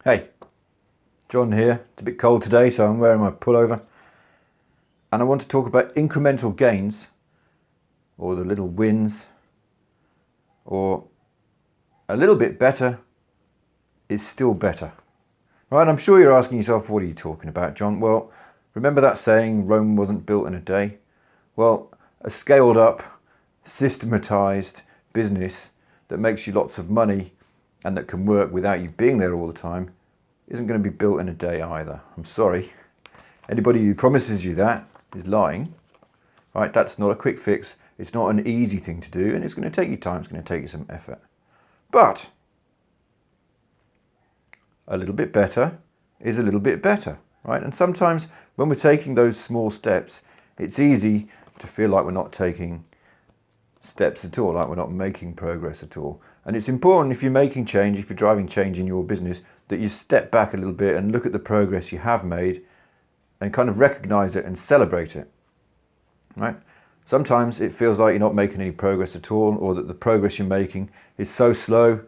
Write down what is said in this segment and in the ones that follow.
Hey, John here. It's a bit cold today, so I'm wearing my pullover. And I want to talk about incremental gains, or the little wins, or a little bit better is still better. Right, I'm sure you're asking yourself, what are you talking about, John? Well, remember that saying, Rome wasn't built in a day? Well, a scaled up, systematized business that makes you lots of money and that can work without you being there all the time isn't going to be built in a day either. I'm sorry. Anybody who promises you that is lying. Right? That's not a quick fix. It's not an easy thing to do, and it's going to take you time. It's going to take you some effort. But a little bit better is a little bit better, right? And sometimes when we're taking those small steps, it's easy to feel like we're not taking steps at all, like we're not making progress at all. And it's important, if you're making change, if you're driving change in your business, that you step back a little bit and look at the progress you have made and kind of recognize it and celebrate it, right? Sometimes it feels like you're not making any progress at all, or that the progress you're making is so slow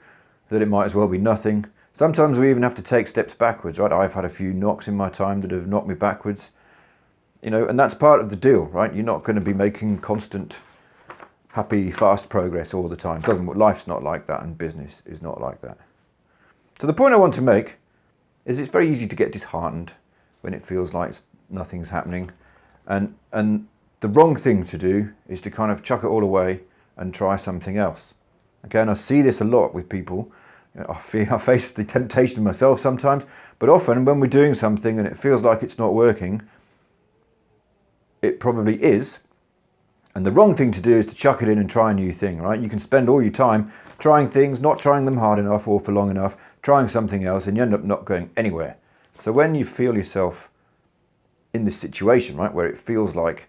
that it might as well be nothing. Sometimes we even have to take steps backwards, right? I've had a few knocks in my time that have knocked me backwards, and that's part of the deal, right? You're not going to be making constant, happy, fast progress all the time. Life's not like that, and business is not like that. So the point I want to make is it's very easy to get disheartened when it feels like nothing's happening. And the wrong thing to do is to kind of chuck it all away and try something else. Okay, and I see this a lot with people. I face the temptation myself sometimes, but often when we're doing something and it feels like it's not working, it probably is. And the wrong thing to do is to chuck it in and try a new thing, right? You can spend all your time trying things, not trying them hard enough or for long enough, trying something else, and you end up not going anywhere. So when you feel yourself in this situation, right, where it feels like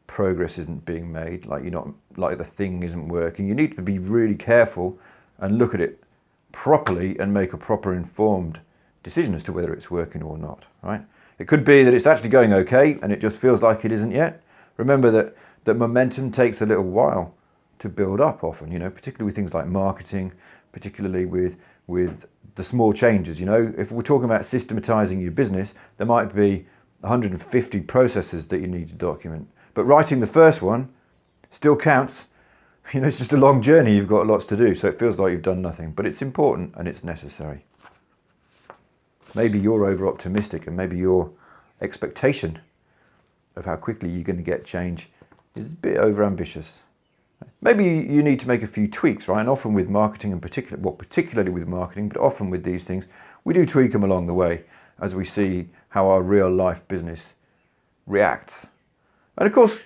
progress isn't being made, like the thing isn't working, you need to be really careful and look at it properly and make a proper informed decision as to whether it's working or not, right? It could be that it's actually going okay and it just feels like it isn't yet. Remember that momentum takes a little while to build up often, particularly with things like marketing, particularly with the small changes. If we're talking about systematizing your business, there might be 150 processes that you need to document. But writing the first one still counts. It's just a long journey. You've got lots to do, so it feels like you've done nothing. But it's important and it's necessary. Maybe you're over-optimistic, and maybe your expectation of how quickly you're going to get change is a bit over-ambitious. Maybe you need to make a few tweaks, right? And often with marketing in particular, particularly with marketing, but often with these things, we do tweak them along the way as we see how our real life business reacts. And of course,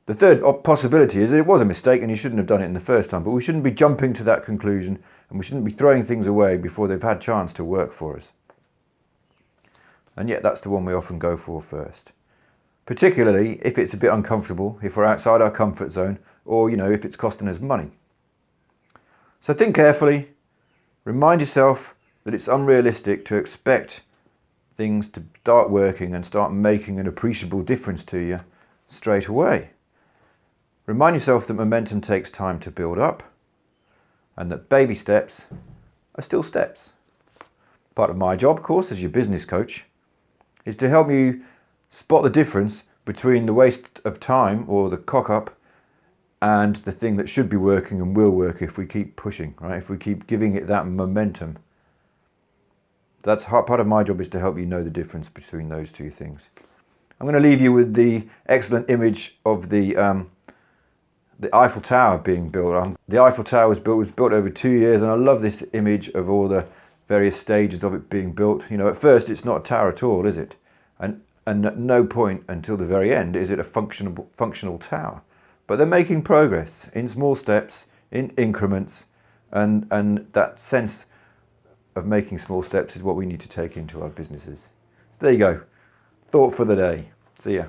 the third possibility is that it was a mistake and you shouldn't have done it in the first time, but we shouldn't be jumping to that conclusion and we shouldn't be throwing things away before they've had a chance to work for us. And yet that's the one we often go for first. Particularly if it's a bit uncomfortable, if we're outside our comfort zone, or if it's costing us money. So think carefully, remind yourself that it's unrealistic to expect things to start working and start making an appreciable difference to you straight away. Remind yourself that momentum takes time to build up and that baby steps are still steps. Part of my job, of course, as your business coach, is to help you spot the difference between the waste of time or the cock-up and the thing that should be working and will work if we keep pushing, right? If we keep giving it that momentum. That's part of my job, is to help you know the difference between those two things. I'm going to leave you with the excellent image of the Eiffel Tower being built. The Eiffel Tower was built over 2 years, and I love this image of all the various stages of it being built. At first it's not a tower at all, is it? And at no point until the very end is it a functional tower. But they're making progress in small steps, in increments, and that sense of making small steps is what we need to take into our businesses. So there you go. Thought for the day. See ya.